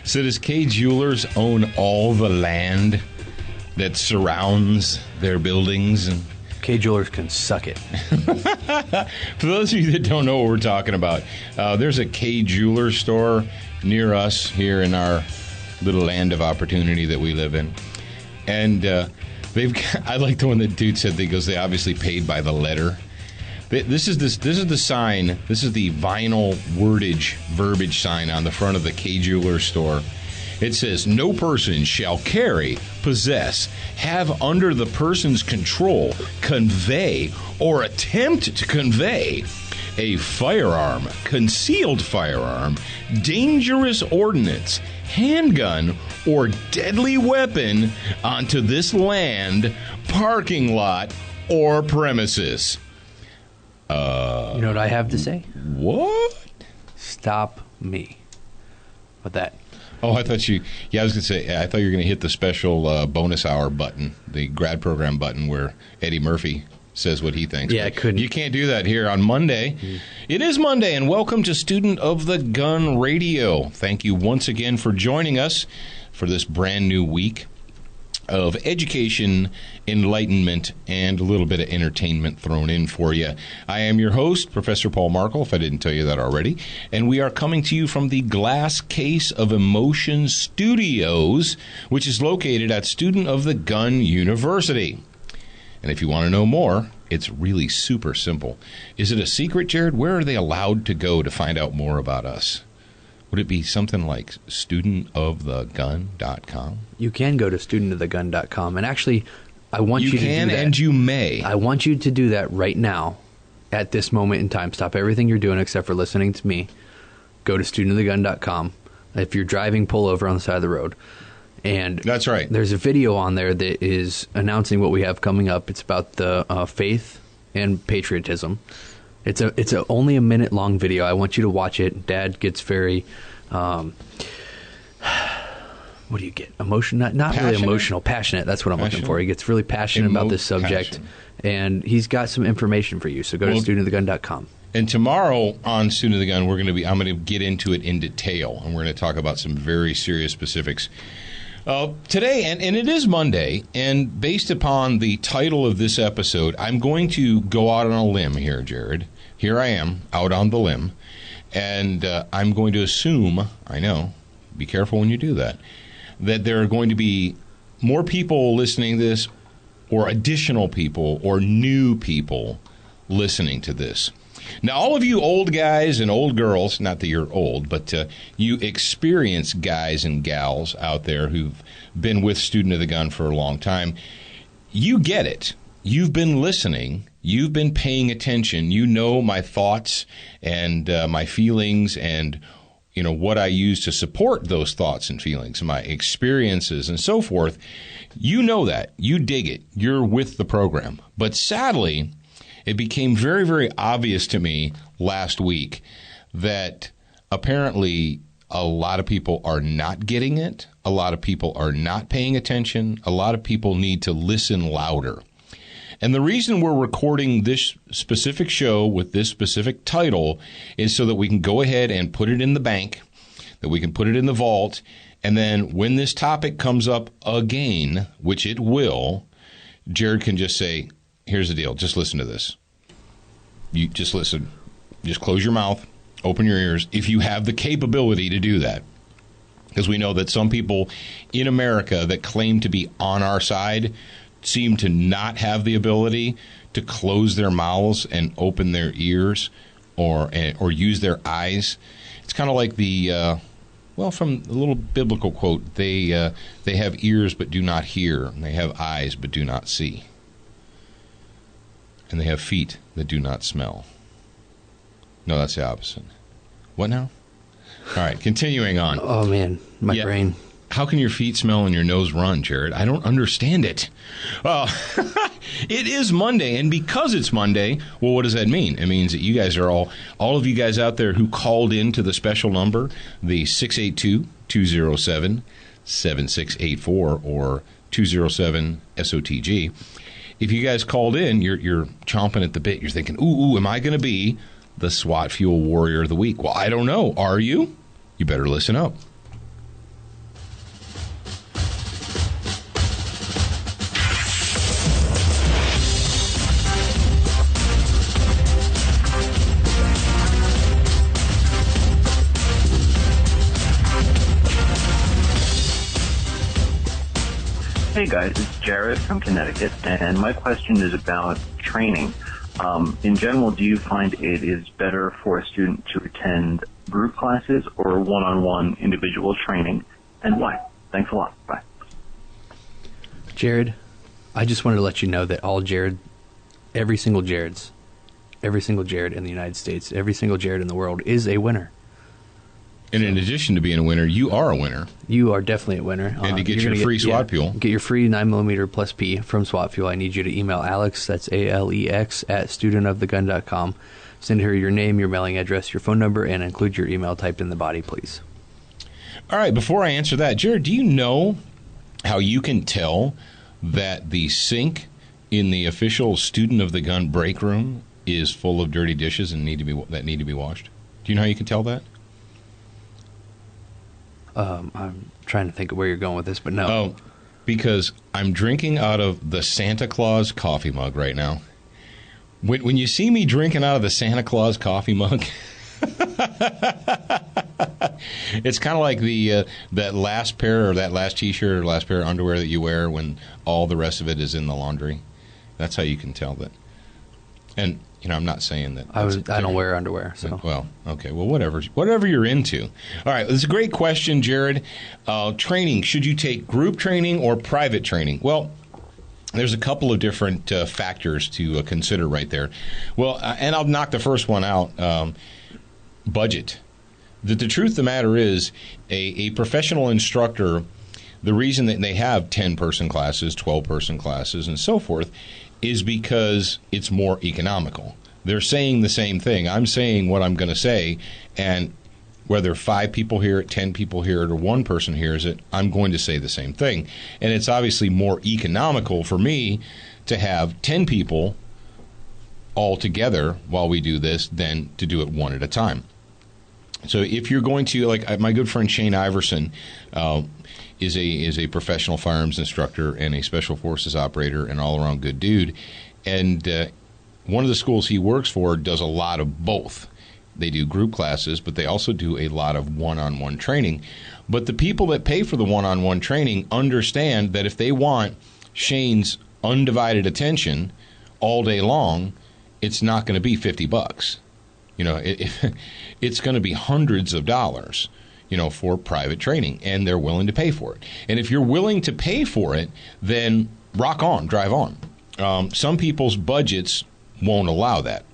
So does Kay Jewelers own all the land that surrounds their buildings? And Kay Jewelers can suck it. for those of you that don't know what we're talking about, there's a Kay Jeweler store near us here in our little land of opportunity that we live in. And I like the one that dude said, that goes, they obviously paid by the letter. This is the sign. This is the vinyl verbiage sign on the front of the Kay Jeweler store. It says, "No person shall carry, possess, have under the person's control, convey, or attempt to convey a firearm, concealed firearm, dangerous ordnance, handgun, or deadly weapon onto this land, parking lot, or premises." You know what I have to say? What? Stop me. With that. Oh, I thought you... Yeah, I was going to say, I thought you were going to hit the special bonus hour button, the grad program button where Eddie Murphy says what he thinks. Yeah, I couldn't. You can't do that here on Monday. It is Monday, and welcome to Student of the Gun Radio. Thank you once again for joining us for this brand new week of education, enlightenment, and a little bit of entertainment thrown in for you. I am your host, Professor Paul Markle, if I didn't tell you that already, and we are coming to you from the Glass Case of Emotion Studios, which is located at Student of the Gun University. And if you want to know more, it's really super simple. Is it a secret, Jared? Where are they allowed to go to find out more about us? Would it be something like studentofthegun.com? You can go to studentofthegun.com. And actually, I want you to do that. You can and you may. I want you to do that right now at this moment in time. Stop everything you're doing except for listening to me. Go to studentofthegun.com. If you're driving, pull over on the side of the road. And that's right. There's a video on there that is announcing what we have coming up. It's about the faith and patriotism. It's only a minute-long video. I want you to watch it. Dad gets very, what do you get? Emotional? Not really emotional. Passionate. That's what I'm looking for. He gets really passionate about this subject, and he's got some information for you. So go to studentofthegun.com. And tomorrow on Student of the Gun, I'm going to get into it in detail, and we're going to talk about some very serious specifics. Today, and it is Monday, and based upon the title of this episode, I'm going to go out on a limb here, Jared. Here I am, out on the limb, and I'm going to assume, I know, be careful when you do that there are going to be more people listening to this, or additional people, or new people listening to this. Now, all of you old guys and old girls, not that you're old, but you experienced guys and gals out there who've been with Student of the Gun for a long time, you get it. You've been listening. You've been paying attention. You know my thoughts and my feelings and, you know, what I use to support those thoughts and feelings, my experiences and so forth. You know that. You dig it. You're with the program. But sadly, it became very, very obvious to me last week that apparently a lot of people are not getting it. A lot of people are not paying attention. A lot of people need to listen louder. And the reason we're recording this specific show with this specific title is so that we can go ahead and put it in the bank, that we can put it in the vault, and then when this topic comes up again, which it will, Jared can just say, here's the deal. Just listen to this. You just listen. Just close your mouth, open your ears, if you have the capability to do that. Because we know that some people in America that claim to be on our side seem to not have the ability to close their mouths and open their ears or use their eyes. It's kind of like the, from a little biblical quote, they have ears but do not hear, and they have eyes but do not see. And they have feet that do not smell. No, that's the opposite. What now? All right, continuing on. Oh, man, my brain. How can your feet smell and your nose run, Jared? I don't understand it. It is Monday, and because it's Monday, well, what does that mean? It means that you guys are all of you guys out there who called in to the special number, the 682-207-7684 or 207-SOTG. If you guys called in, you're chomping at the bit. You're thinking, ooh, am I going to be the SWAT Fuel Warrior of the Week? Well, I don't know. Are you? You better listen up. Hey guys, it's Jared from Connecticut, and my question is about training. In general, do you find it is better for a student to attend group classes or one-on-one individual training, and why? Thanks a lot. Bye. Jared, I just wanted to let you know that every single Jared in the United States, every single Jared in the world is a winner. And in addition to being a winner, you are a winner. You are definitely a winner. And to get your free SWAT fuel. Get your free 9mm plus P from SWAT fuel. I need you to email Alex, that's ALEX, at studentofthegun.com. Send her your name, your mailing address, your phone number, and include your email typed in the body, please. All right, before I answer that, Jared, do you know how you can tell that the sink in the official Student of the Gun break room is full of dirty dishes and need to be washed? Do you know how you can tell that? I'm trying to think of where you're going with this, but no. Oh, because I'm drinking out of the Santa Claus coffee mug right now. When you see me drinking out of the Santa Claus coffee mug, it's kind of like that last pair or that last T-shirt or last pair of underwear that you wear when all the rest of it is in the laundry. That's how you can tell that. And I'm not saying that. I don't wear underwear. So well, okay. Well, whatever you're into. All right. This is a great question, Jared. Training. Should you take group training or private training? Well, there's a couple of different factors to consider right there. Well, and I'll knock the first one out. Budget. The truth of the matter is, a professional instructor, the reason that they have 10-person classes, 12-person classes, and so forth, is because it's more economical. They're saying the same thing. I'm saying what I'm going to say, and whether 5 people hear it, 10 people hear it, or 1 person hears it, I'm going to say the same thing. And it's obviously more economical for me to have 10 people all together while we do this than to do it one at a time. So if you're going to, like my good friend Shane Iverson is a professional firearms instructor and a special forces operator and all-around good dude, and one of the schools he works for does a lot of both. They do group classes, but they also do a lot of one-on-one training. But the people that pay for the one-on-one training understand that if they want Shane's undivided attention all day long, it's not going to be $50. It's going to be hundreds of dollars, for private training, and they're willing to pay for it. And if you're willing to pay for it, then rock on, drive on. Some people's budgets won't allow that.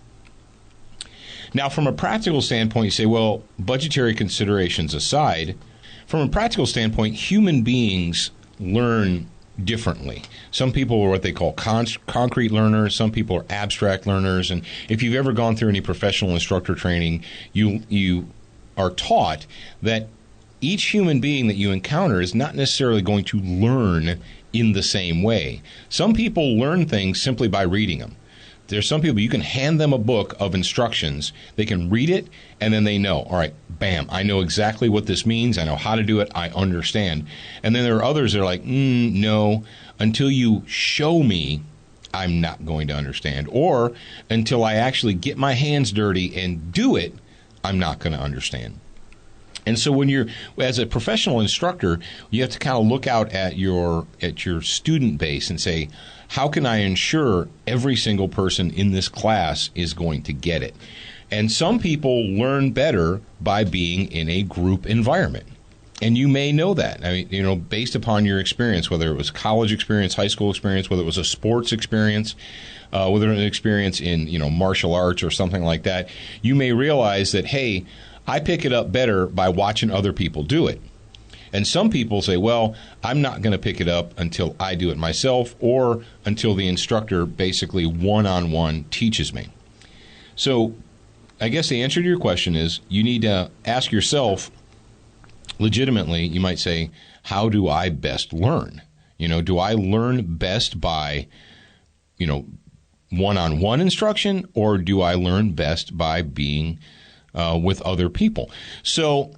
Now, from a practical standpoint, you say, well, budgetary considerations aside, from a practical standpoint, human beings learn differently. Some people are what they call concrete learners. Some people are abstract learners. And if you've ever gone through any professional instructor training, you are taught that each human being that you encounter is not necessarily going to learn in the same way. Some people learn things simply by reading them. There's some people, you can hand them a book of instructions. They can read it, and then they know, all right, bam, I know exactly what this means. I know how to do it. I understand. And then there are others that are like, no, until you show me, I'm not going to understand. Or until I actually get my hands dirty and do it, I'm not going to understand. And so when you're, as a professional instructor, you have to kind of look out at your student base and say, how can I ensure every single person in this class is going to get it? And some people learn better by being in a group environment. And you may know that. I mean, based upon your experience, whether it was college experience, high school experience, whether it was a sports experience, whether it was an experience in, martial arts or something like that, you may realize that, hey, I pick it up better by watching other people do it. And some people say, well, I'm not going to pick it up until I do it myself or until the instructor basically one-on-one teaches me. So I guess the answer to your question is you need to ask yourself legitimately, you might say, how do I best learn? Do I learn best by, one-on-one instruction, or do I learn best by being with other people? So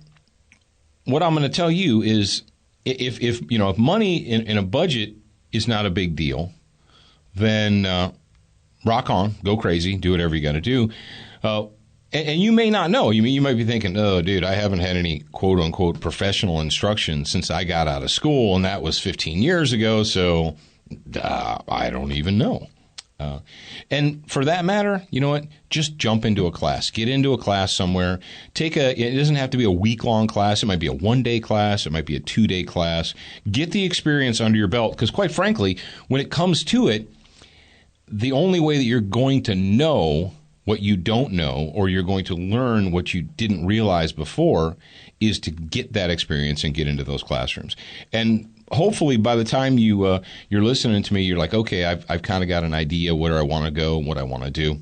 what I'm going to tell you is if money in a budget is not a big deal, then rock on, go crazy, do whatever you got to do. And you may not know. You might be thinking, oh, dude, I haven't had any quote-unquote professional instruction since I got out of school, and that was 15 years ago, so I don't even know. And for that matter, you know what? Just jump into a class. Get into a class somewhere. It doesn't have to be a week-long class. It might be a one-day class. It might be a two-day class. Get the experience under your belt, because quite frankly, when it comes to it, the only way that you're going to know what you don't know, or you're going to learn what you didn't realize before, is to get that experience and get into those classrooms. And hopefully by the time you're listening to me, you're like, okay, I've kind of got an idea where I want to go, what I want to do.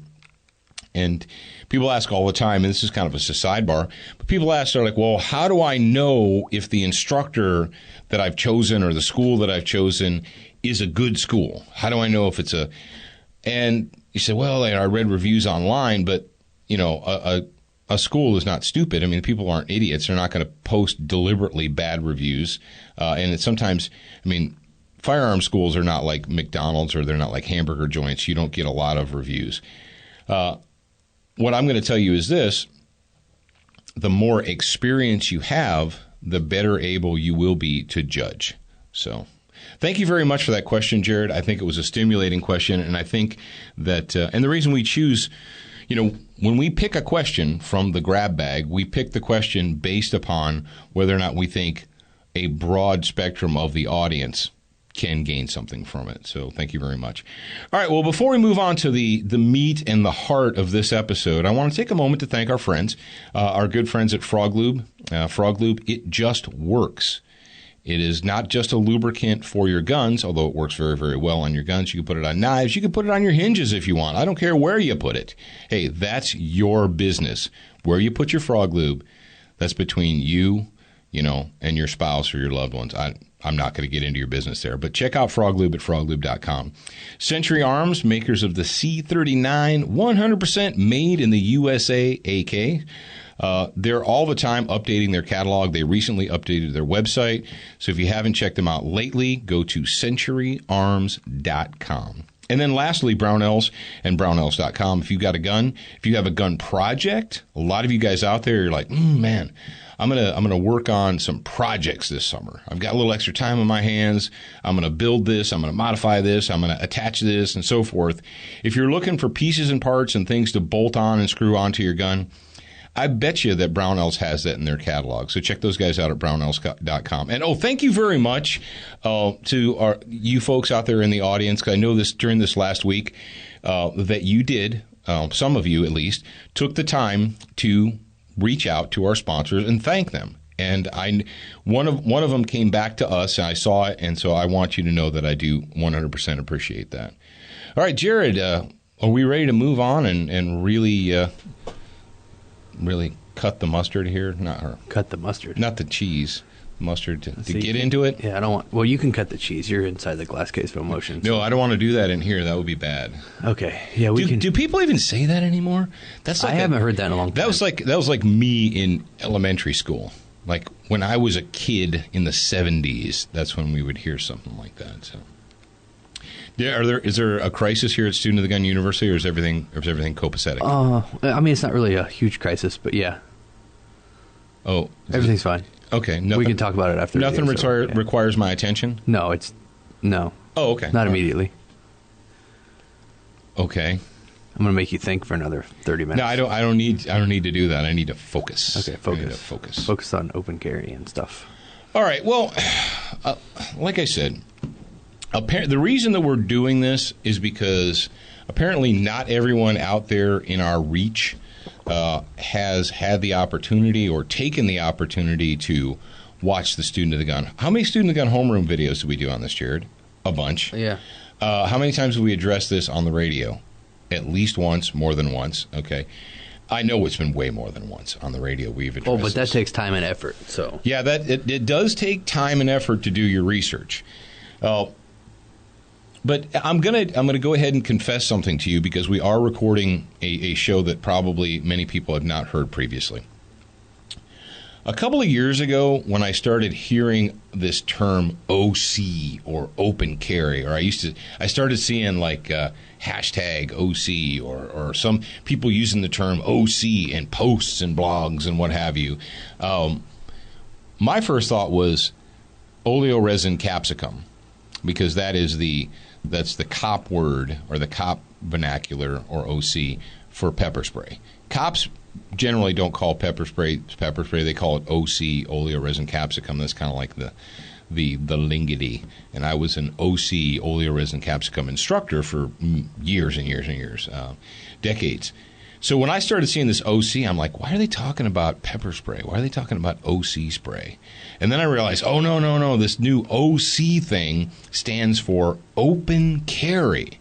And people ask all the time, and this is kind of a sidebar, but people ask, they're like, well, how do I know if the instructor that I've chosen or the school that I've chosen is a good school? How do I know if it's and you say, well, I read reviews online, but, you know, a school is not stupid. I mean, people aren't idiots. They're not going to post deliberately bad reviews. And it's sometimes, I mean, firearm schools are not like McDonald's, or they're not like hamburger joints. You don't get a lot of reviews. What I'm going to tell you is this: the more experience you have, the better able you will be to judge. So thank you very much for that question, Jared. I think it was a stimulating question, and I think that, and the reason we choose, you know, when we pick a question from the grab bag, we pick the question based upon whether or not we think a broad spectrum of the audience can gain something from it. So thank you very much. All right, well, before we move on to the meat and the heart of this episode, I want to take a moment to thank our friends, our good friends at Frog Lube. Frog Lube, it just works. It is not just a lubricant for your guns, although it works very, very well on your guns. You can put it on knives. You can put it on your hinges if you want. I don't care where you put it. Hey, that's your business. Where you put your Frog Lube, that's between you, you know, and your spouse or your loved ones. I'm not going to get into your business there, but check out Frog Lube at froglube.com. Century Arms, makers of the C39, 100% made in the USA AK. They're all the time updating their catalog. They recently updated their website. So if you haven't checked them out lately, go to centuryarms.com. And then lastly, Brownells and brownells.com. If you've got a gun, if you have a gun project, a lot of you guys out there, you're like, man, I'm gonna work on some projects this summer. I've got a little extra time on my hands. I'm gonna build this. I'm gonna modify this. I'm gonna attach this, and so forth. If you're looking for pieces and parts and things to bolt on and screw onto your gun, I bet you that Brownells has that in their catalog. So check those guys out at brownells.com. And thank you very much to you folks out there in the audience, because I know this during this last week that you did, some of you at least, took the time to reach out to our sponsors and thank them. And one of them came back to us, and I saw it, and so I want you to know that I do 100% appreciate that. All right, Jared, are we ready to move on and really cut the mustard here? Cut the mustard. Not the cheese. Mustard to get into it? Yeah, I don't want... Well, you can cut the cheese. You're inside the glass case of emotions. No, I don't want to do that in here. That would be bad. Okay. Yeah, we can... Do people even say that anymore? That's like I haven't heard that in a long time. That was like me in elementary school. Like when I was a kid in the 70s, that's when we would hear something like that. So, yeah, is there a crisis here at Student of the Gun University, or is everything copacetic? I mean, it's not really a huge crisis, but yeah. Oh, everything's fine. Okay, we can talk about it after. Nothing requires my attention. No. Oh, okay. Not immediately. Okay. I'm going to make you think for another 30 minutes. No, I don't need to do that. I need to focus. Okay, focus. Focus on open carry and stuff. All right. Well, like I said, the reason that we're doing this is because apparently not everyone out there in our reach has had the opportunity or taken the opportunity to watch the Student of the Gun. How many Student of the Gun homeroom videos did we do on this, Jared? A bunch. Yeah. How many times have we addressed this on the radio? At least once, more than once. Okay. I know it's been way more than once on the radio we've addressed but that takes time and effort. So yeah, it does take time and effort to do your research. But I'm gonna go ahead and confess something to you, because we are recording a show that probably many people have not heard previously. A couple of years ago, when I started hearing this term OC or open carry, or I started seeing like hashtag OC or some people using the term OC in posts and blogs and what have you. My first thought was oleoresin capsicum, because that's the cop word or the cop vernacular or OC for pepper spray. Cops generally don't call pepper spray. They call it OC, oleoresin capsicum. That's kind of like the lingity. And I was an OC, oleoresin capsicum instructor for years and years and years, decades. So when I started seeing this OC, I'm like, why are they talking about pepper spray? Why are they talking about OC spray? And then I realized, oh, no, this new OC thing stands for open carry.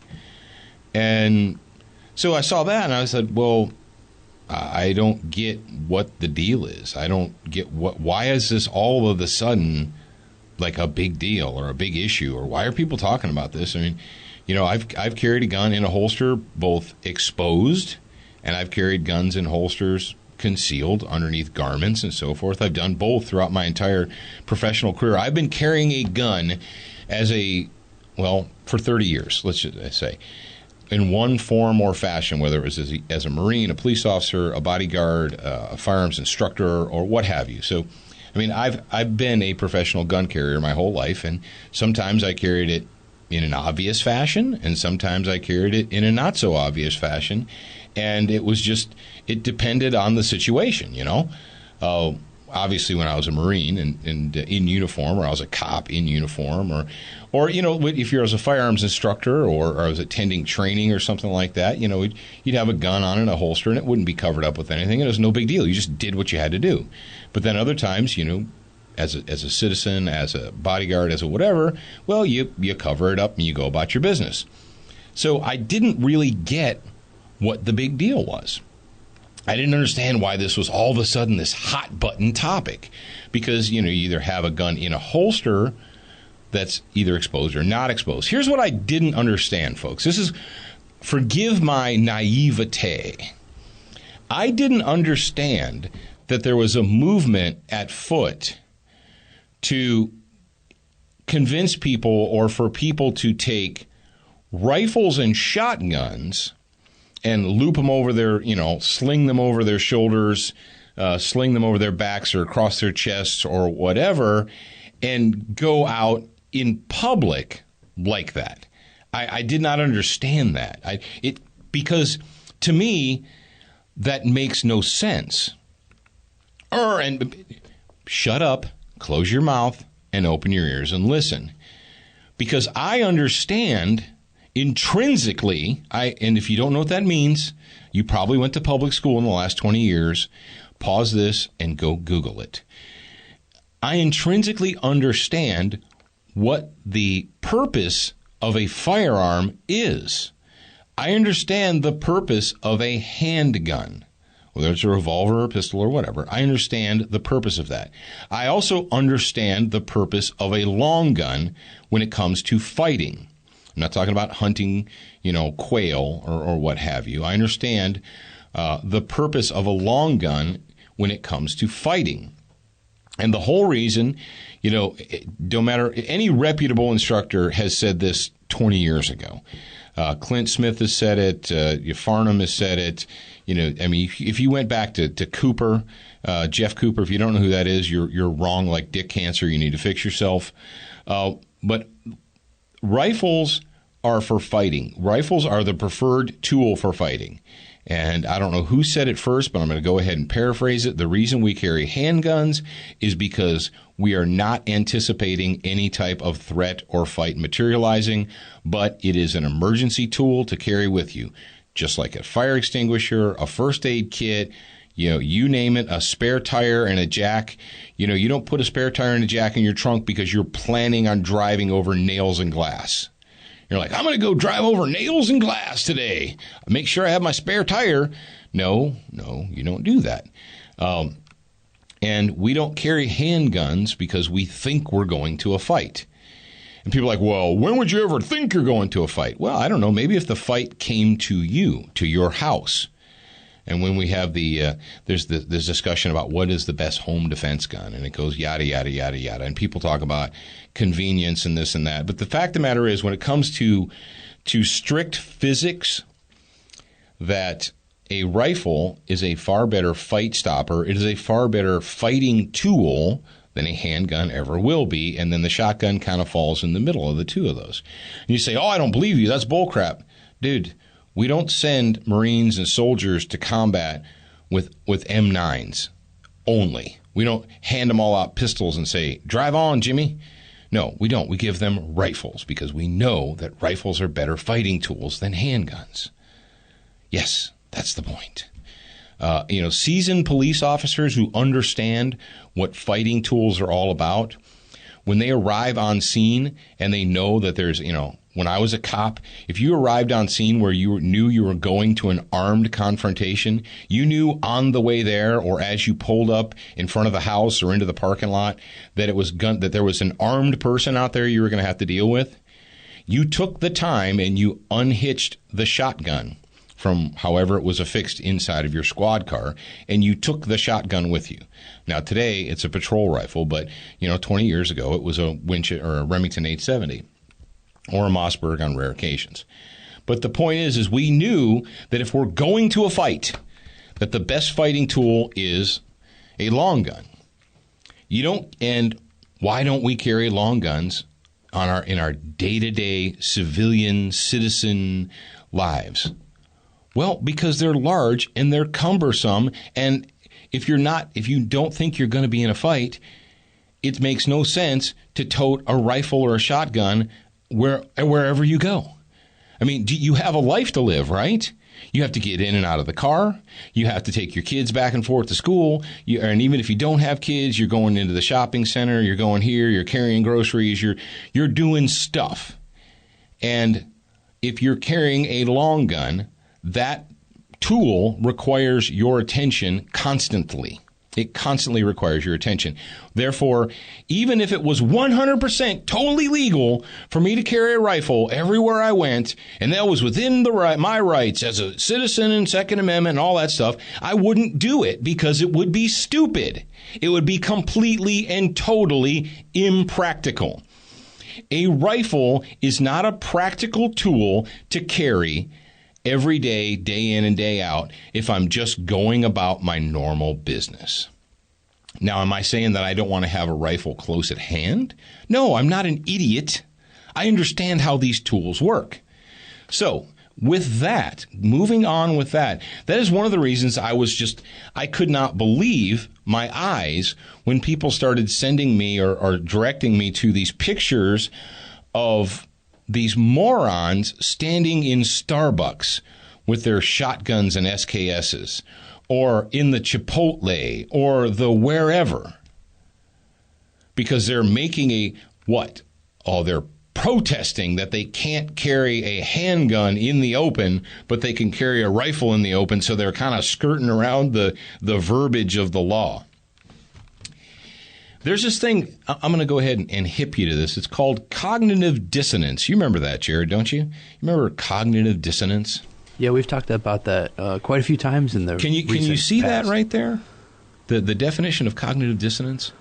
And so I saw that and I said, well, I don't get what the deal is. I don't get why is this all of a sudden like a big deal or a big issue, or why are people talking about this? I mean, I've carried a gun in a holster both exposed, and I've carried guns in holsters concealed underneath garments and so forth. I've done both throughout my entire professional career. I've been carrying a gun for 30 years, let's just say, in one form or fashion, whether it was as a Marine, a police officer, a bodyguard, a firearms instructor, or what have you. So, I mean, I've been a professional gun carrier my whole life, and sometimes I carried it in an obvious fashion, and sometimes I carried it in a not so obvious fashion, and it depended on the situation, obviously when I was a Marine and in uniform, or I was a cop in uniform, or if you're as a firearms instructor or I was attending training or something like that, you'd have a gun on in a holster and it wouldn't be covered up with anything. It was no big deal. You just did what you had to do. But then other times, as a citizen, as a bodyguard, as a whatever, well, you cover it up and you go about your business. So I didn't really get what the big deal was. I didn't understand why this was all of a sudden this hot button topic, because you either have a gun in a holster that's either exposed or not exposed. Here's what I didn't understand, folks. Forgive my naivete. I didn't understand that there was a movement at foot to convince people, or for people to take rifles and shotguns and loop them over sling them over their shoulders, sling them over their backs or across their chests or whatever, and go out in public like that. I did not understand that. Because to me, that makes no sense. And shut up, close your mouth, and open your ears and listen. Because I understand intrinsically, and if you don't know what that means, you probably went to public school in the last 20 years. Pause this and go Google it. I intrinsically understand what the purpose of a firearm is. I understand the purpose of a handgun, whether it's a revolver or a pistol or whatever. I understand the purpose of that. I also understand the purpose of a long gun when it comes to fighting. I'm not talking about hunting, quail or what have you. I understand the purpose of a long gun when it comes to fighting. And the whole reason, no matter, any reputable instructor has said this 20 years ago. Clint Smith has said it. Farnham has said it. If you went back to Cooper, Jeff Cooper, if you don't know who that is, you're wrong like Dick Cancer. You need to fix yourself. But rifles are for fighting. Rifles are the preferred tool for fighting. And I don't know who said it first, but I'm going to go ahead and paraphrase it. The reason we carry handguns is because we are not anticipating any type of threat or fight materializing, but it is an emergency tool to carry with you. Just like a fire extinguisher, a first aid kit, you name it, a spare tire and a jack. You don't put a spare tire and a jack in your trunk because you're planning on driving over nails and glass. You're like, I'm going to go drive over nails and glass today. Make sure I have my spare tire. No, you don't do that. And we don't carry handguns because we think we're going to a fight. And people are like, well, when would you ever think you're going to a fight? Well, I don't know. Maybe if the fight came to you, to your house. And when we have there's discussion about what is the best home defense gun, and it goes yada, yada, yada, yada. And people talk about convenience and this and that. But the fact of the matter is, when it comes to strict physics, that a rifle is a far better fight stopper. It is a far better fighting tool than a handgun ever will be. And then the shotgun kind of falls in the middle of the two of those. And you say, oh, I don't believe you. That's bullcrap. Dude, we don't send Marines and soldiers to combat with M9s only. We don't hand them all out pistols and say, drive on, Jimmy. No, we don't. We give them rifles because we know that rifles are better fighting tools than handguns. Yes, that's the point. Seasoned police officers who understand what fighting tools are all about, when they arrive on scene and they know that there's, when I was a cop, if you arrived on scene where you knew you were going to an armed confrontation, you knew on the way there or as you pulled up in front of the house or into the parking lot that that there was an armed person out there you were going to have to deal with. You took the time and you unhitched the shotgun from however it was affixed inside of your squad car, and you took the shotgun with you. Now, today, it's a patrol rifle, but, 20 years ago, it was a Winchester or a Remington 870 or a Mossberg on rare occasions. But the point is we knew that if we're going to a fight, that the best fighting tool is a long gun. And why don't we carry long guns in our day-to-day civilian citizen lives? Well, because they're large and they're cumbersome, and if you don't think you're going to be in a fight, it makes no sense to tote a rifle or a shotgun wherever you go. I mean, you have a life to live, right? You have to get in and out of the car. You have to take your kids back and forth to school. And even if you don't have kids, you're going into the shopping center. You're going here. You're carrying groceries. You're doing stuff. And if you're carrying a long gun, that tool requires your attention constantly. It constantly requires your attention. Therefore, even if it was 100% totally legal for me to carry a rifle everywhere I went, and that was within my rights as a citizen and Second Amendment and all that stuff, I wouldn't do it because it would be stupid. It would be completely and totally impractical. A rifle is not a practical tool to carry every day, day in and day out, if I'm just going about my normal business. Now, am I saying that I don't want to have a rifle close at hand? No, I'm not an idiot. I understand how these tools work. So, with that, moving on with that is one of the reasons I could not believe my eyes when people started sending me or directing me to these pictures of these morons standing in Starbucks with their shotguns and SKSs, or in the Chipotle, or the wherever, because they're making they're protesting that they can't carry a handgun in the open, but they can carry a rifle in the open, so they're kind of skirting around the verbiage of the law. There's this thing, I'm going to go ahead and hip you to this. It's called cognitive dissonance. You remember that, Jared, don't you? You remember cognitive dissonance? Yeah, we've talked about that quite a few times in the Can you see past. that right there? The definition of cognitive dissonance?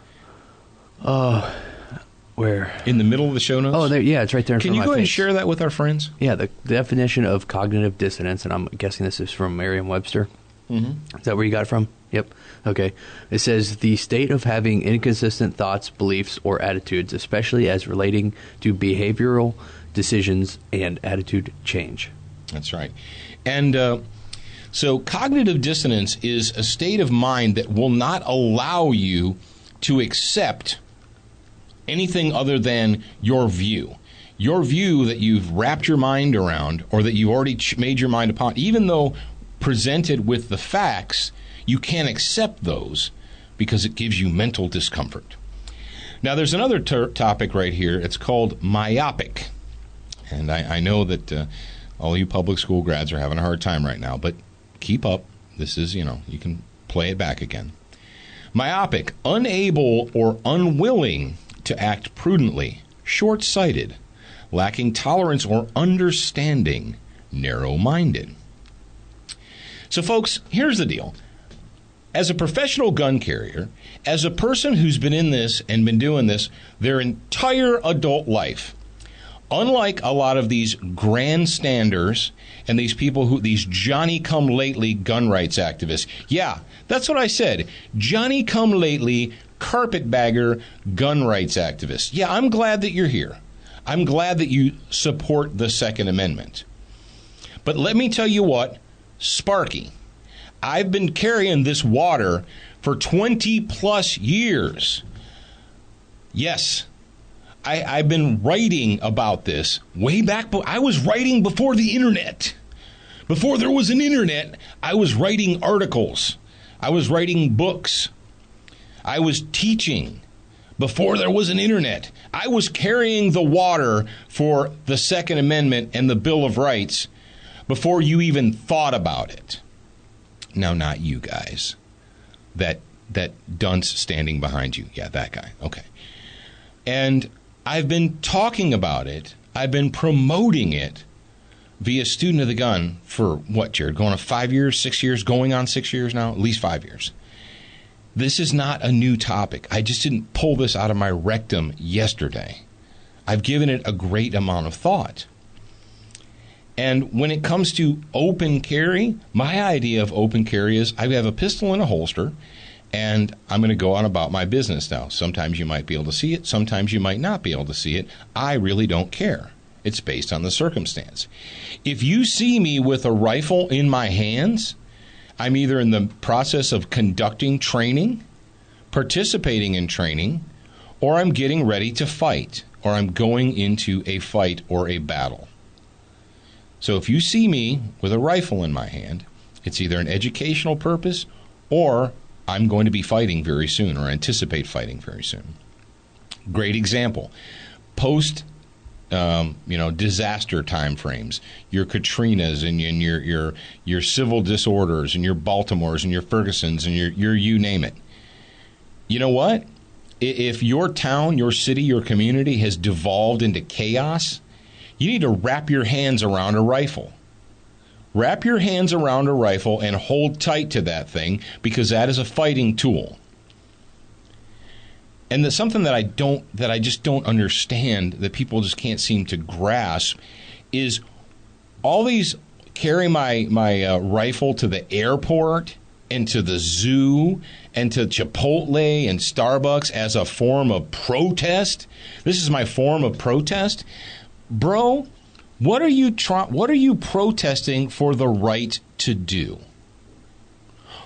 Where? In the middle of the show notes? Oh, it's right there in front of my face. Can you go ahead and share that with our friends? Yeah, the definition of cognitive dissonance, and I'm guessing this is from Merriam-Webster. Mm-hmm. Is that where you got it from? Yep. Okay. It says the state of having inconsistent thoughts, beliefs, or attitudes, especially as relating to behavioral decisions and attitude change. That's right. And so cognitive dissonance is a state of mind that will not allow you to accept anything other than your view. Your view that you've wrapped your mind around, or that you've already made your mind upon, even though presented with the facts, you can't accept those because it gives you mental discomfort. Now, there's another topic right here. It's called myopic. And I know that all you public school grads are having a hard time right now, but keep up. This is, you can play it back again. Myopic, unable or unwilling to act prudently, short-sighted, lacking tolerance or understanding, narrow-minded. So, folks, here's the deal. As a professional gun carrier, as a person who's been in this and been doing this their entire adult life, unlike a lot of these grandstanders and these people these Johnny-come-lately gun rights activists. Yeah, that's what I said. Johnny-come-lately, carpetbagger gun rights activists. Yeah, I'm glad that you're here. I'm glad that you support the Second Amendment. But let me tell you what, Sparky, I've been carrying this water for 20-plus years. Yes, I've been writing about this way back. But I was writing before the internet. Before there was an internet, I was writing articles. I was writing books. I was teaching before there was an internet. I was carrying the water for the Second Amendment and the Bill of Rights before you even thought about it. Now, not you guys. That dunce standing behind you. Yeah, that guy. Okay. And I've been talking about it. I've been promoting it via Student of the Gun for what, Jared? Going on 5 years, 6 years, going on 6 years now? At least 5 years. This is not a new topic. I just didn't pull this out of my rectum yesterday. I've given it a great amount of thought. And when it comes to open carry, my idea of open carry is I have a pistol in a holster, and I'm going to go on about my business now. Sometimes you might be able to see it. Sometimes you might not be able to see it. I really don't care. It's based on the circumstance. If you see me with a rifle in my hands, I'm either in the process of conducting training, participating in training, or I'm getting ready to fight, or I'm going into a fight or a battle. So if you see me with a rifle in my hand, it's either an educational purpose or I'm going to be fighting very soon or anticipate fighting very soon. Great example. Post disaster time frames, your Katrinas and your civil disorders and your Baltimores and your Fergusons and your you name it. You know what? If your town, your city, your community has devolved into chaos, you need to wrap your hands around a rifle. Wrap your hands around a rifle and hold tight to that thing, because that is a fighting tool. And there's something that I just don't understand, that people just can't seem to grasp, is all these carry my rifle to the airport and to the zoo and to Chipotle and Starbucks as a form of protest. This is my form of protest. Bro, what are you protesting for the right to do?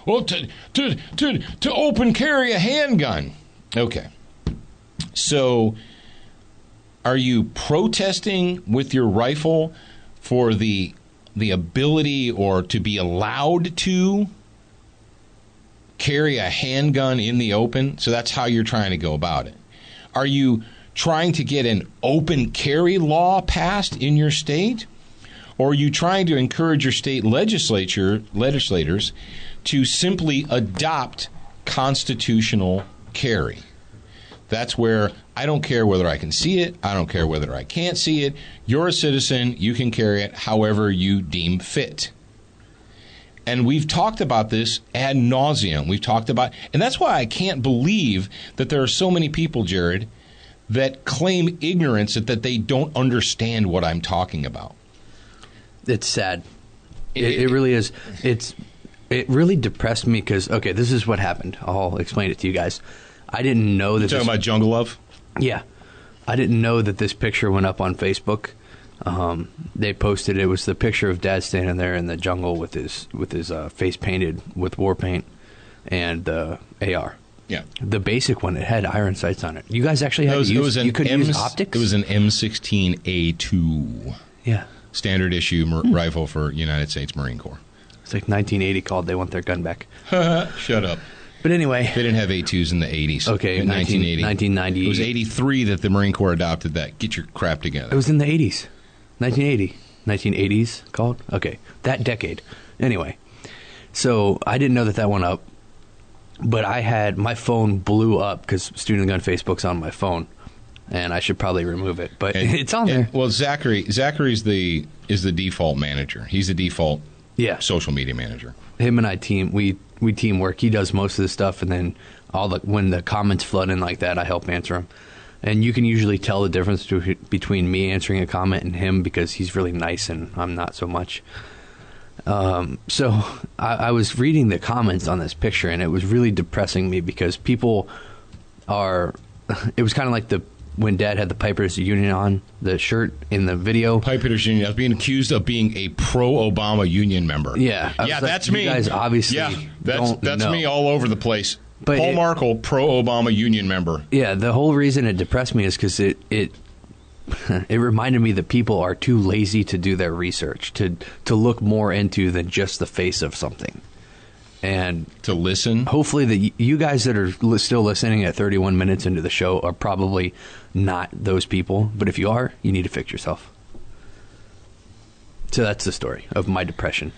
Well, to open carry a handgun. Okay. So, are you protesting with your rifle for the ability or to be allowed to carry a handgun in the open? So that's how you're trying to go about it. Are you trying to get an open carry law passed in your state? Or are you trying to encourage your state legislators to simply adopt constitutional carry? That's where I don't care whether I can see it. I don't care whether I can't see it. You're a citizen. You can carry it however you deem fit. And we've talked about this ad nauseum. We've talked about, and that's why I can't believe that there are so many people, Jared, that claim ignorance, that they don't understand what I'm talking about. It's sad. It really is. It really depressed me because, okay, this is what happened. I'll explain it to you guys. I didn't know that. You're talking about Jungle Love? Yeah. I didn't know that this picture went up on Facebook. They posted it was the picture of Dad standing there in the jungle with his face painted with war paint and the AR. Yeah. The basic one, it had iron sights on it. You guys actually had you could use optics? It was an M16A2. Yeah. Standard issue rifle for United States Marine Corps. It's like 1980 called. They want their gun back. Shut up. But anyway. They didn't have A2s in the 80s. Okay, in 1980. 1990. It was 83 that the Marine Corps adopted that. Get your crap together. It was in the 80s. 1980. 1980s called? Okay. That decade. Anyway. So I didn't know that went up. But my phone blew up because Student Gun Facebook's on my phone. And I should probably remove it. But it's on there. Well, Zachary's is the default manager. He's the default social media manager. him and I we teamwork. He does most of the stuff, and then when the comments flood in like that, I help answer them. And you can usually tell the difference between me answering a comment and him because he's really nice and I'm not so much. So I was reading the comments on this picture, and it was really depressing me because people are. It was kind of like when Dad had the Pipers Union on the shirt in the video. Pipers Union. I was being accused of being a pro-Obama union member. Yeah, that's me. You guys obviously that's know. me all over the place. But Paul Markle, pro-Obama union member. Yeah, the whole reason it depressed me is because it reminded me that people are too lazy to do their research, to look more into than just the face of something. And to listen. Hopefully that you guys that are still listening at 31 minutes into the show are probably not those people. But if you are, you need to fix yourself. So that's the story of my depression.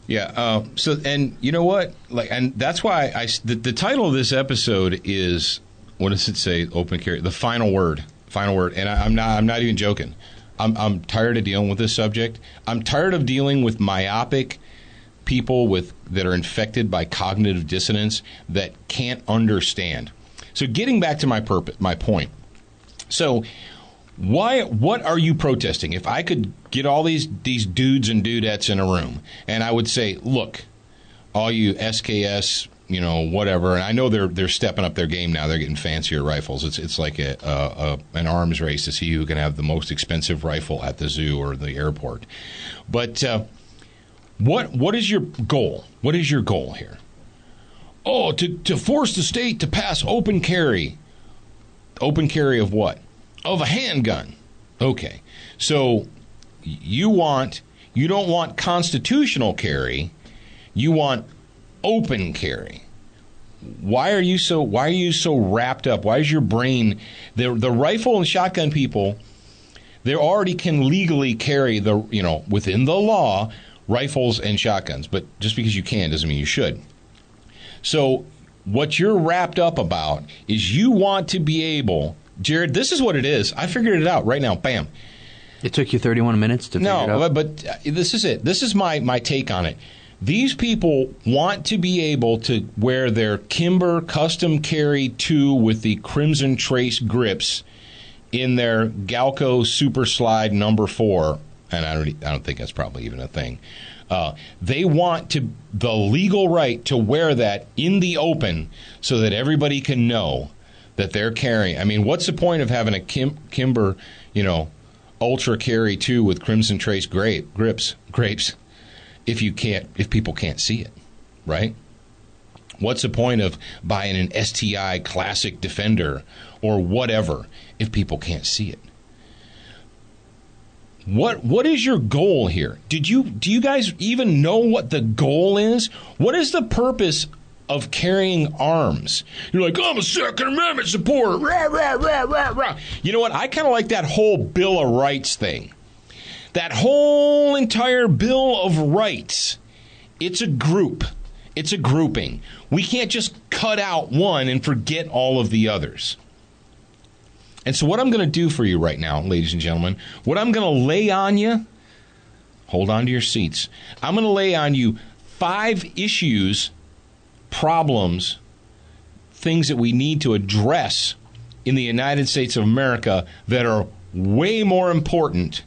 Yeah. And you know what? And that's why the title of this episode is, what does it say? Open carry. The final word. Final word. And I'm not even joking. I'm tired of dealing with this subject. I'm tired of dealing with myopic people that are infected by cognitive dissonance that can't understand. So getting back to my point. So what are you protesting? If I could get all these dudes and dudettes in a room and I would say, look, all you SKS, whatever, and I know they're stepping up their game now. They're getting fancier rifles. It's like an arms race to see who can have the most expensive rifle at the zoo or the airport. But what is your goal? What is your goal here? Oh, to force the state to pass open carry. Open carry of what? Of a handgun. Okay. So you don't want constitutional carry. You want open carry. Why are you so wrapped up? Why is your brain the rifle and shotgun people, they already can legally carry within the law rifles and shotguns, but just because you can doesn't mean you should. So what you're wrapped up about is you want to be able, Jared, this is what it is. I figured it out right now. Bam. It took you 31 minutes to figure it out? No, but this is it. This is my take on it. These people want to be able to wear their Kimber Custom Carry 2 with the Crimson Trace grips in their Galco Super Slide number 4. And I don't think that's probably even a thing. They want the legal right to wear that in the open so that everybody can know that they're carrying. I mean, what's the point of having a Kimber, Ultra Carry 2 with Crimson Trace grapes if people can't see it, right? What's the point of buying an STI Classic Defender or whatever if people can't see it? What is your goal here? Do you guys even know what the goal is? What is the purpose of carrying arms? You're like, I'm a Second Amendment supporter. Rah, rah, rah, rah, rah. You know what? I kind of like that whole Bill of Rights thing. That whole entire Bill of Rights. It's a group. It's a grouping. We can't just cut out one and forget all of the others. And so what I'm going to do for you right now, ladies and gentlemen, what I'm going to lay on you, hold on to your seats. I'm going to lay on you 5 issues, problems, things that we need to address in the United States of America that are way more important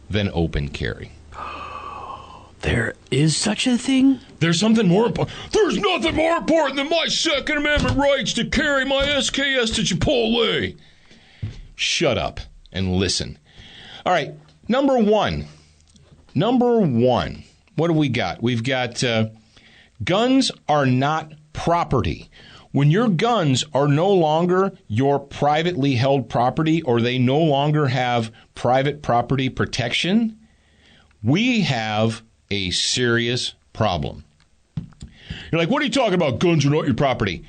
than open carry. There is such a thing? There's something more important. There's nothing more important than my Second Amendment rights to carry my SKS to Chipotle. Shut up and listen. All right, number one. What do we got? We've got guns are not property. When your guns are no longer your privately held property or they no longer have private property protection, we have a serious problem. You're like, what are you talking about? Guns are not your property.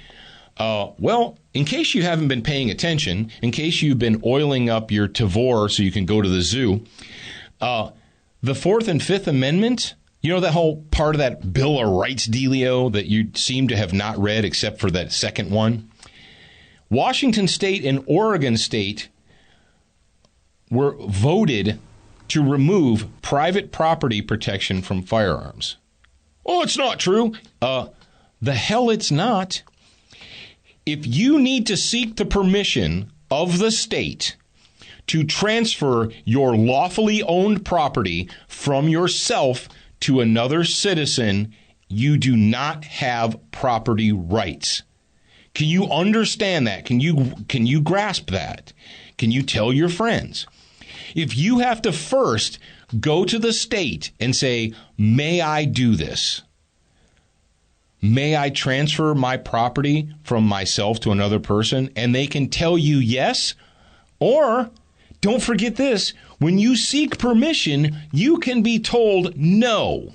Well, in case you haven't been paying attention, in case you've been oiling up your Tavor so you can go to the zoo, the 4th and 5th Amendment, that whole part of that Bill of Rights dealio that you seem to have not read except for that second one? Washington State and Oregon State were voted to remove private property protection from firearms. Oh, it's not true. The hell it's not. If you need to seek the permission of the state to transfer your lawfully owned property from yourself to another citizen, you do not have property rights. Can you understand that? Can you grasp that? Can you tell your friends? If you have to first go to the state and say, may I do this? May I transfer my property from myself to another person? And they can tell you yes. Or, don't forget this, when you seek permission, you can be told no.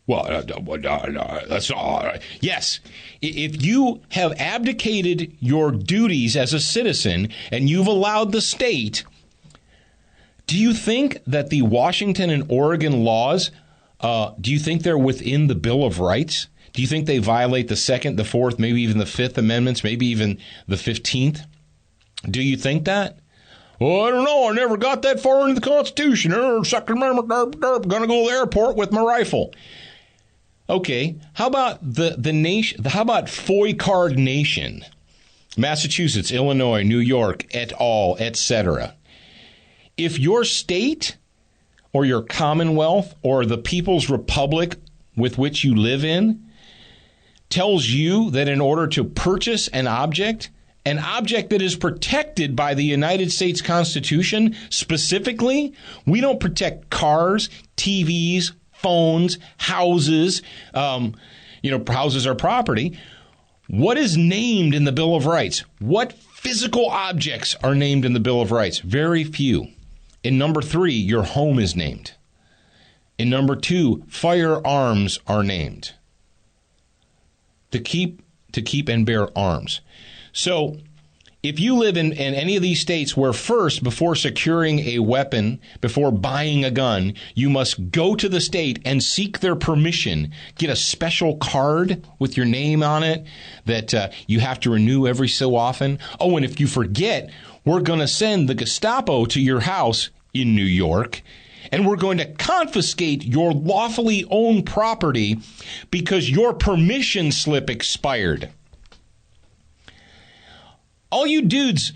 Well, that's all right. Yes, if you have abdicated your duties as a citizen and you've allowed the state, do you think that the Washington and Oregon laws, do you think they're within the Bill of Rights? Do you think they violate the Second, the Fourth, maybe even the Fifth Amendments, maybe even the 15th? Do you think that? Well, I don't know. I never got that far into the Constitution. Second Amendment, going to go to the airport with my rifle. Okay, how about the nation? How about FOI Card Nation? Massachusetts, Illinois, New York, et al., etc. If your state or your commonwealth or the People's Republic with which you live in tells you that in order to purchase an object that is protected by the United States Constitution specifically, we don't protect cars, TVs, phones, houses, houses are property. What is named in the Bill of Rights? What physical objects are named in the Bill of Rights? Very few. In number 3, your home is named. In number 2, firearms are named. To keep and bear arms. So if you live in any of these states where first, before securing a weapon, before buying a gun, you must go to the state and seek their permission, get a special card with your name on it that you have to renew every so often. Oh, and if you forget, we're going to send the Gestapo to your house in New York, and we're going to confiscate your lawfully owned property because your permission slip expired. All you dudes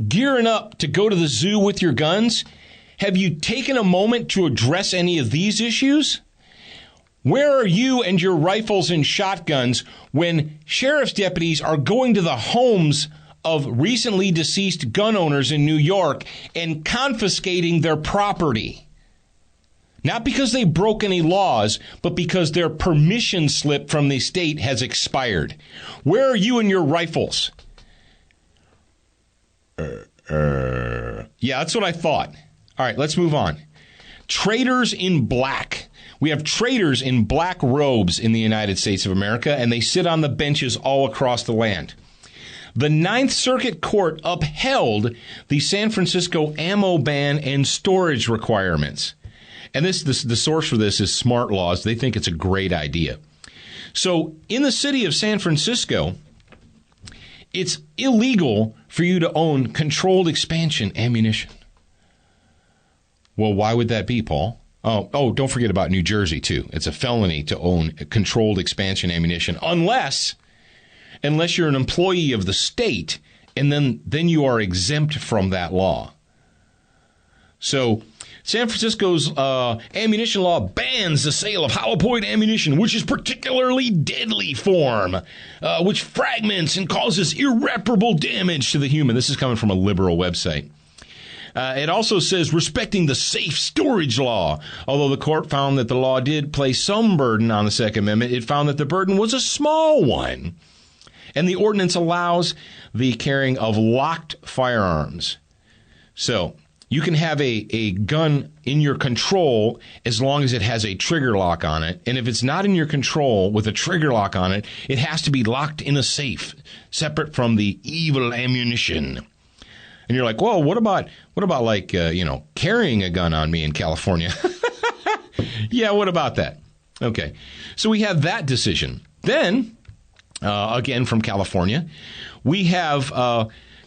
gearing up to go to the zoo with your guns, have you taken a moment to address any of these issues? Where are you and your rifles and shotguns when sheriff's deputies are going to the homes of recently deceased gun owners in New York and confiscating their property? Not because they broke any laws, but because their permission slip from the state has expired. Where are you and your rifles? Yeah, that's what I thought. All right, let's move on. Traders in black. We have traders in black robes in the United States of America, and they sit on the benches all across the land. The Ninth Circuit Court upheld the San Francisco ammo ban and storage requirements. And the source for this is Smart Laws. They think it's a great idea. So in the city of San Francisco, it's illegal for you to own controlled expansion ammunition. Well, why would that be, Paul? Oh, don't forget about New Jersey, too. It's a felony to own controlled expansion ammunition unless you're an employee of the state, and then you are exempt from that law. So San Francisco's ammunition law bans the sale of hollow-point ammunition, which is particularly deadly form, which fragments and causes irreparable damage to the human. This is coming from a liberal website. It also says respecting the safe storage law. Although the court found that the law did place some burden on the Second Amendment, it found that the burden was a small one. And the ordinance allows the carrying of locked firearms. So you can have a gun in your control as long as it has a trigger lock on it. And if it's not in your control with a trigger lock on it, it has to be locked in a safe, separate from the evil ammunition. And you're like, whoa, what about like, carrying a gun on me in California? Yeah, what about that? Okay. So we have that decision. Then, again, from California, we have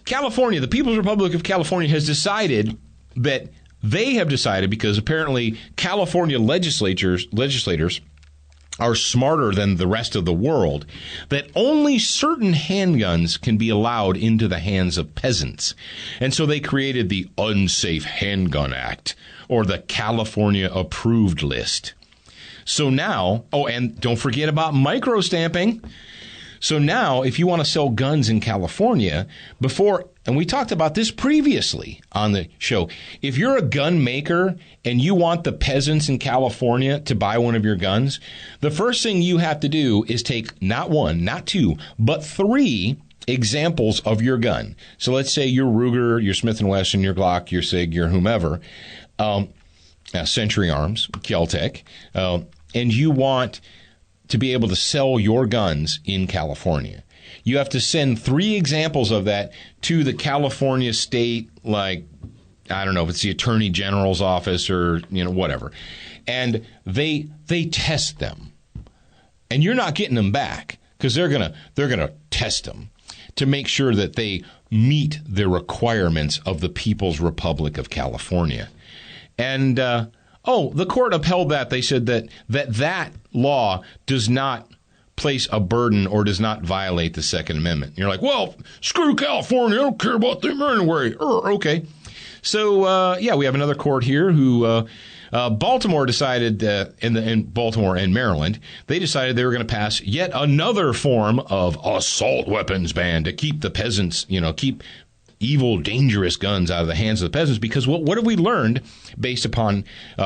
California. The People's Republic of California has decided that they have decided, because apparently California legislators are smarter than the rest of the world, that only certain handguns can be allowed into the hands of peasants. And so they created the Unsafe Handgun Act, or the California Approved List. So now, and don't forget about micro-stamping. So now, if you want to sell guns in California, and we talked about this previously on the show, if you're a gun maker and you want the peasants in California to buy one of your guns, the first thing you have to do is take not one, not two, but 3 examples of your gun. So let's say your Ruger, your Smith & Wesson, your Glock, your SIG, your whomever, Century Arms, Kel-Tec, and you want to be able to sell your guns in California. You have to send 3 examples of that to the California state, like, I don't know if it's the Attorney General's office or, whatever. And they test them. And you're not getting them back because they're going to test them to make sure that they meet the requirements of the People's Republic of California. And the court upheld that. They said that law does not place a burden or does not violate the Second Amendment. You're like, well, screw California. I don't care about them anyway. Okay. So, we have another court here who Baltimore decided, in Baltimore and Maryland, they decided they were going to pass yet another form of assault weapons ban to keep the peasants, keep evil, dangerous guns out of the hands of the peasants. Because what have we learned based upon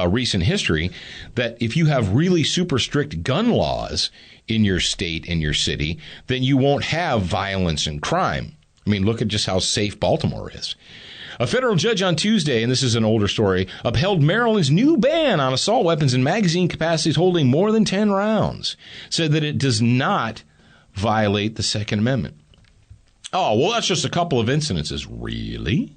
recent history? That if you have really super strict gun laws in your state and your city, then you won't have violence and crime. I mean, look at just how safe Baltimore is. A federal judge on Tuesday, and this is an older story, upheld Maryland's new ban on assault weapons in magazine capacities holding more than 10 rounds, said that it does not violate the Second Amendment. Oh, well, that's just a couple of incidences. Really?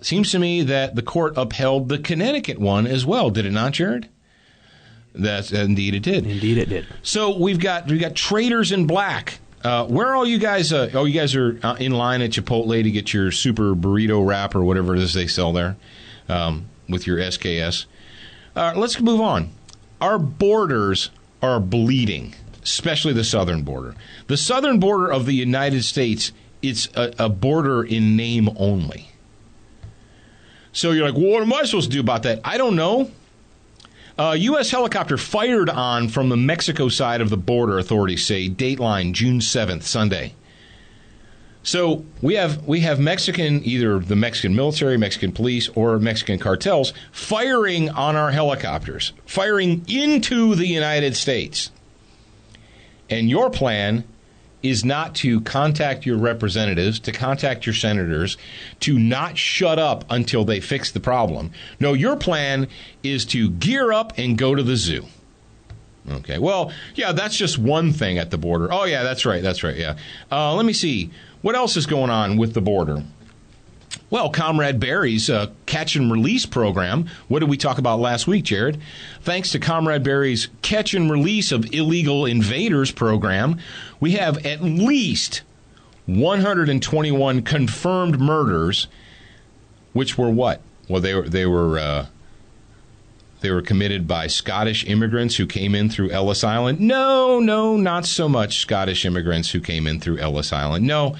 Seems to me that the court upheld the Connecticut one as well. Did it not, Jared? That's indeed it did. Indeed it did. So we've got traders in black. Where are all you guys? You guys are in line at Chipotle to get your super burrito wrap or whatever it is they sell there with your SKS. Let's move on. Our borders are bleeding, especially the southern border. The southern border of the United States, it's a border in name only. So you're like, well, what am I supposed to do about that? I don't know. U.S. helicopter fired on from the Mexico side of the border, authorities say. Dateline, June 7th, Sunday. So we have Mexican, either the Mexican military, Mexican police, or Mexican cartels firing on our helicopters, firing into the United States. And your plan is not to contact your representatives, to contact your senators, to not shut up until they fix the problem. No, your plan is to gear up and go to the zoo. Okay, well, yeah, that's just one thing at the border. Oh, yeah, that's right, yeah. Let me see. What else is going on with the border? Well, Comrade Barry's catch and release program. What did we talk about last week, Jared? Thanks to Comrade Barry's catch and release of illegal invaders program, we have at least 121 confirmed murders, which were what? Well, they were committed by Scottish immigrants who came in through Ellis Island. No, not so much Scottish immigrants who came in through Ellis Island. No,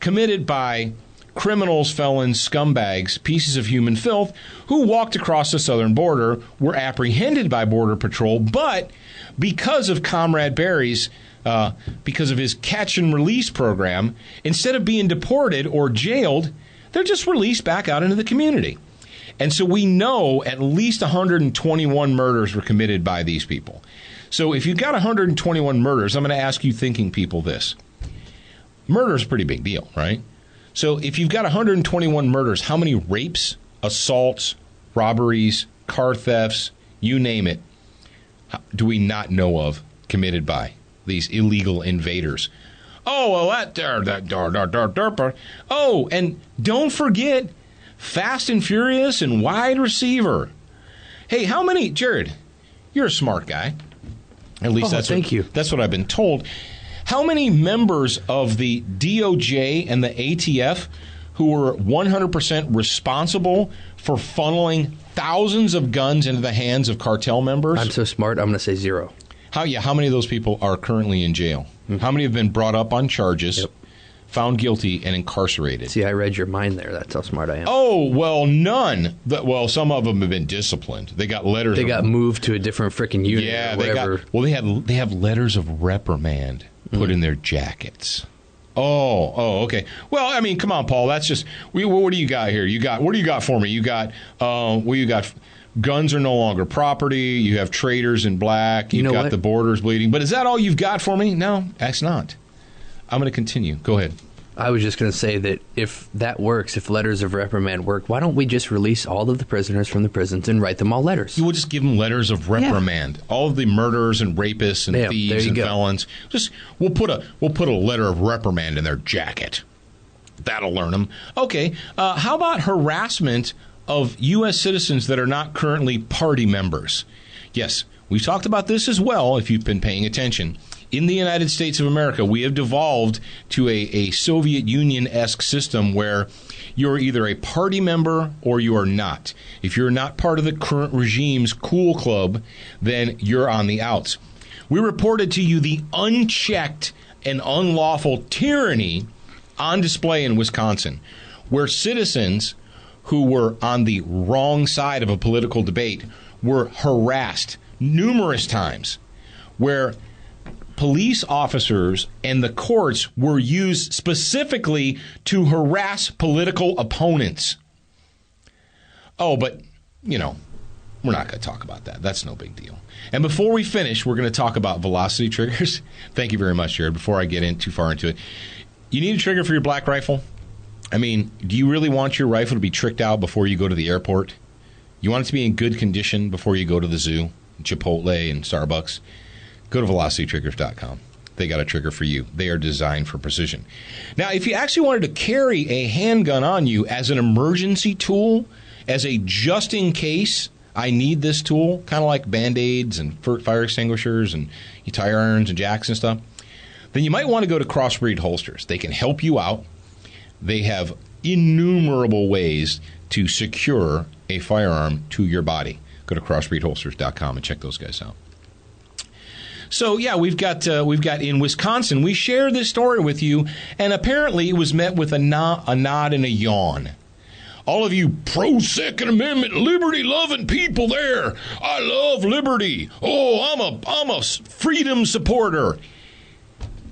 committed by criminals, felons, scumbags, pieces of human filth who walked across the southern border, were apprehended by Border Patrol, but because of Comrade Barry's, because of his catch and release program, instead of being deported or jailed, they're just released back out into the community. And so we know at least 121 murders were committed by these people. So if you've got 121 murders, I'm going to ask you thinking people this. Murder is a pretty big deal, right? So if you've got 121 murders, how many rapes, assaults, robberies, car thefts, you name it, do we not know of committed by these illegal invaders? Oh, well, oh, and don't forget Fast and Furious and Wide Receiver. Hey, how many, Jared, you're a smart guy. At least thank you. That's what I've been told. How many members of the DOJ and the ATF who were 100% responsible for funneling thousands of guns into the hands of cartel members? I'm so smart, I'm going to say 0. How many of those people are currently in jail? Mm-hmm. How many have been brought up on charges, Yep. found guilty, and incarcerated? See, I read your mind there. That's how smart I am. Oh, well, none. Well, some of them have been disciplined. They got letters. They got moved to a different freaking unit. Yeah, or whatever. they have letters of reprimand put in their jackets. Oh, okay. Well, I mean, come on, Paul. That's just what do you got here? What do you got for me? You got guns are no longer property. You have traitors in black. You've got the borders bleeding. But is that all you've got for me? No, that's not. I'm going to continue. Go ahead. I was just going to say that if that works, if letters of reprimand work, why don't we just release all of the prisoners from the prisons and write them all letters? You will just give them letters of reprimand. Yeah. All of the murderers and rapists and thieves and felons. We'll put a letter of reprimand in their jacket. That'll learn them. Okay. How about harassment of U.S. citizens that are not currently party members? Yes, we've talked about this as well. If you've been paying attention. In the United States of America, we have devolved to a Soviet Union-esque system where you're either a party member or you are not. If you're not part of the current regime's cool club, then you're on the outs. We reported to you the unchecked and unlawful tyranny on display in Wisconsin, where citizens who were on the wrong side of a political debate were harassed numerous times, where police officers and the courts were used specifically to harass political opponents. Oh, but, we're not going to talk about that. That's no big deal. And before we finish, we're going to talk about velocity triggers. Thank you very much, Jared. Before I get in too far into it, you need a trigger for your black rifle? I mean, do you really want your rifle to be tricked out before you go to the airport? You want it to be in good condition before you go to the zoo, Chipotle, and Starbucks? Go to velocitytriggers.com. They got a trigger for you. They are designed for precision. Now, if you actually wanted to carry a handgun on you as an emergency tool, as a just in case, I need this tool, kind of like Band-Aids and fire extinguishers and tire irons and jacks and stuff, then you might want to go to Crossbreed Holsters. They can help you out. They have innumerable ways to secure a firearm to your body. Go to crossbreedholsters.com and check those guys out. So, yeah, we've got in Wisconsin, we share this story with you, and apparently it was met with a nod and a yawn. All of you pro-Second Amendment, liberty-loving people there, I love liberty. Oh, I'm a freedom supporter.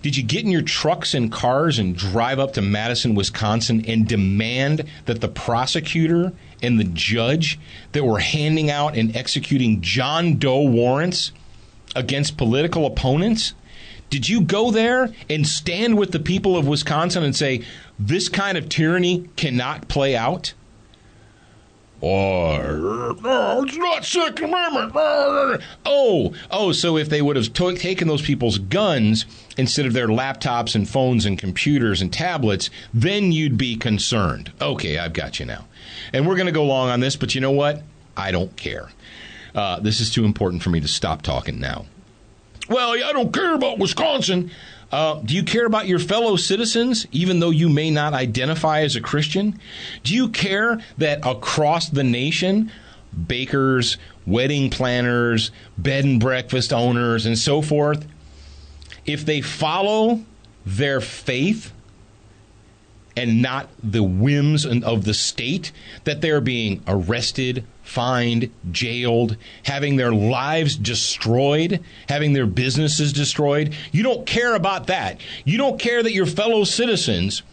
Did you get in your trucks and cars and drive up to Madison, Wisconsin, and demand that the prosecutor and the judge that were handing out and executing John Doe warrants against political opponents? Did you go there and stand with the people of Wisconsin and say, this kind of tyranny cannot play out? Or, it's not Second Amendment. So if they would have taken those people's guns instead of their laptops and phones and computers and tablets, then you'd be concerned. Okay, I've got you now. And we're going to go long on this, but you know what? I don't care. This is too important for me to stop talking now. Well, I don't care about Wisconsin. Do you care about your fellow citizens, even though you may not identify as a Christian? Do you care that across the nation, bakers, wedding planners, bed and breakfast owners, and so forth, if they follow their faith and not the whims of the state, that they're being arrested, fined, jailed, having their lives destroyed, having their businesses destroyed? You don't care about that. You don't care that your fellow citizens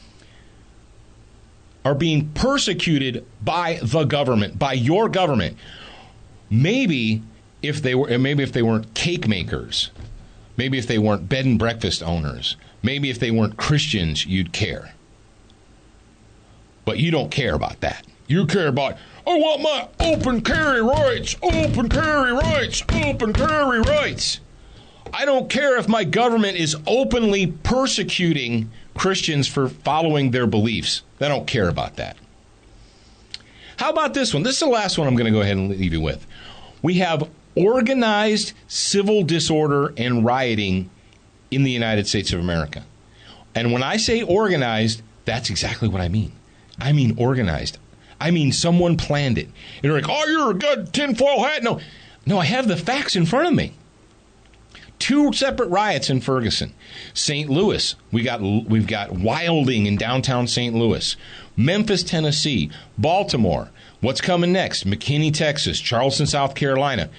are being persecuted by the government, by your government. Maybe if they weren't cake makers, maybe if they weren't bed and breakfast owners, maybe if they weren't Christians, you'd care. But you don't care about that. You care about, I want my open carry rights, open carry rights, open carry rights. I don't care if my government is openly persecuting Christians for following their beliefs. I don't care about that. How about this one? This is the last one I'm going to go ahead and leave you with. We have organized civil disorder and rioting in the United States of America. And when I say organized, that's exactly what I mean. I mean organized. I mean someone planned it. And you're like, oh, you're a good tinfoil hat. No, I have the facts in front of me. 2 separate riots in Ferguson. St. Louis, we've got wilding in downtown St. Louis. Memphis, Tennessee. Baltimore. What's coming next? McKinney, Texas. Charleston, South Carolina.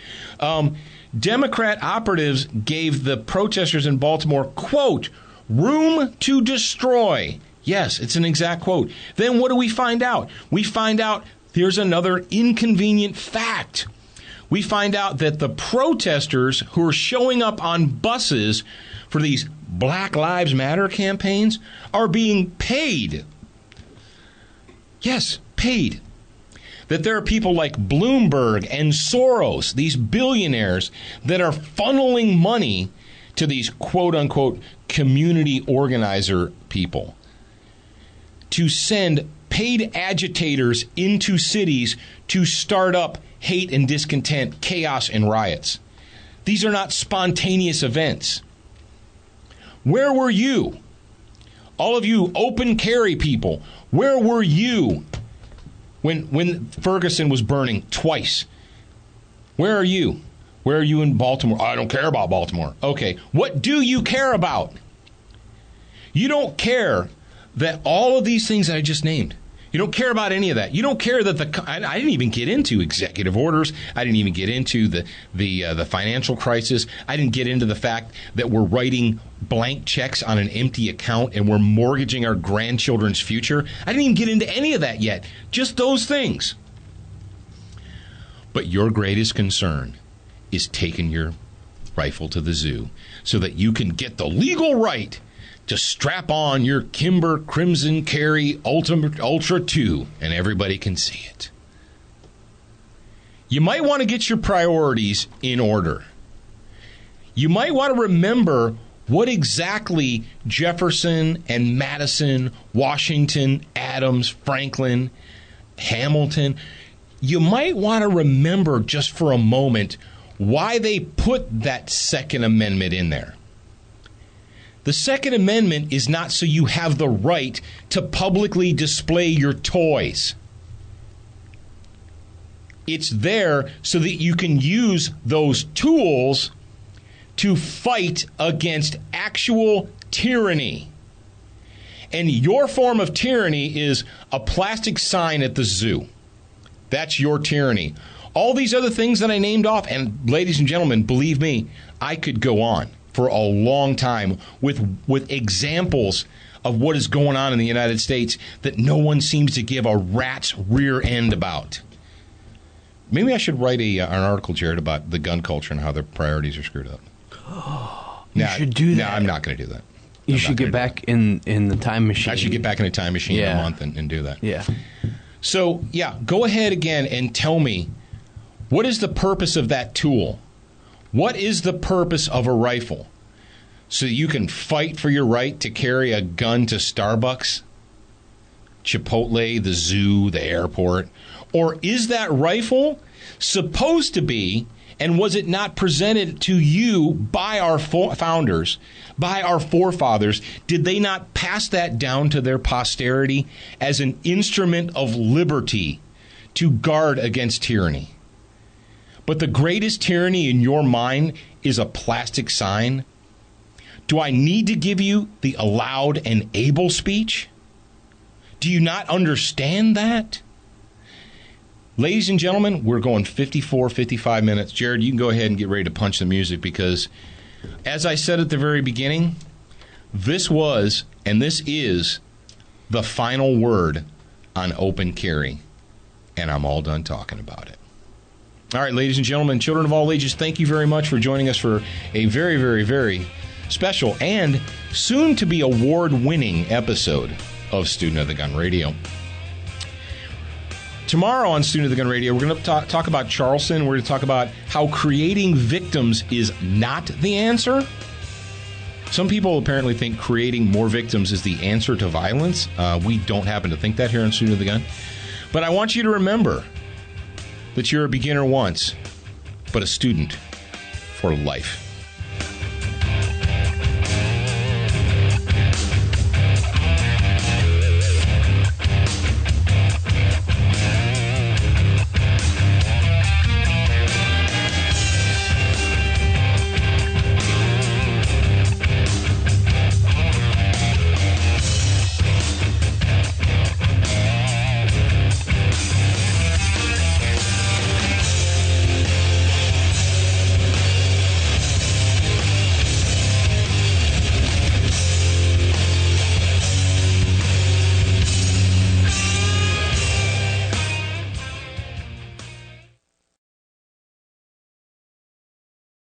Democrat operatives gave the protesters in Baltimore, quote, room to destroy. Yes, it's an exact quote. Then what do we find out? We find out here's another inconvenient fact. We find out that the protesters who are showing up on buses for these Black Lives Matter campaigns are being paid. Yes, paid. That there are people like Bloomberg and Soros, these billionaires, that are funneling money to these quote-unquote community organizer people to send paid agitators into cities to start up hate and discontent, chaos and riots. These are not spontaneous events. Where were you? All of you open carry people, where were you when Ferguson was burning twice? Where are you? Where are you in Baltimore? I don't care about Baltimore. Okay, what do you care about? You don't care that all of these things that I just named, you don't care about any of that. You don't care that I didn't even get into executive orders. I didn't even get into the financial crisis. I didn't get into the fact that we're writing blank checks on an empty account and we're mortgaging our grandchildren's future. I didn't even get into any of that yet. Just those things. But your greatest concern is taking your rifle to the zoo so that you can get the legal right to strap on your Kimber Crimson Carry Ultra 2 and everybody can see it. You might want to get your priorities in order. You might want to remember what exactly Jefferson and Madison, Washington, Adams, Franklin, Hamilton, you might want to remember just for a moment why they put that Second Amendment in there. The Second Amendment is not so you have the right to publicly display your toys. It's there so that you can use those tools to fight against actual tyranny. And your form of tyranny is a plastic sign at the zoo. That's your tyranny. All these other things that I named off, and ladies and gentlemen, believe me, I could go on for a long time with examples of what is going on in the United States that no one seems to give a rat's rear end about. Maybe I should write an article, Jared, about the gun culture and how their priorities are screwed up. You should do that. No, I'm not going to do that. You should get back in the time machine. I should get back in a time machine in a month and do that. Yeah. So, go ahead again and tell me, what is the purpose of that tool? What is the purpose of a rifle? So you can fight for your right to carry a gun to Starbucks, Chipotle, the zoo, the airport? Or is that rifle supposed to be, and was it not presented to you by our founders, by our forefathers? Did they not pass that down to their posterity as an instrument of liberty to guard against tyranny? But the greatest tyranny in your mind is a plastic sign. Do I need to give you the allowed and able speech? Do you not understand that? Ladies and gentlemen, we're going 55 minutes. Jared, you can go ahead and get ready to punch the music because, as I said at the very beginning, this was and this is the final word on open carry. And I'm all done talking about it. All right, ladies and gentlemen, children of all ages, thank you very much for joining us for a very, very, very special and soon-to-be award-winning episode of Student of the Gun Radio. Tomorrow on Student of the Gun Radio, we're going to talk about Charleston. We're going to talk about how creating victims is not the answer. Some people apparently think creating more victims is the answer to violence. We don't happen to think that here on Student of the Gun. But I want you to remember that you're a beginner once, but a student for life.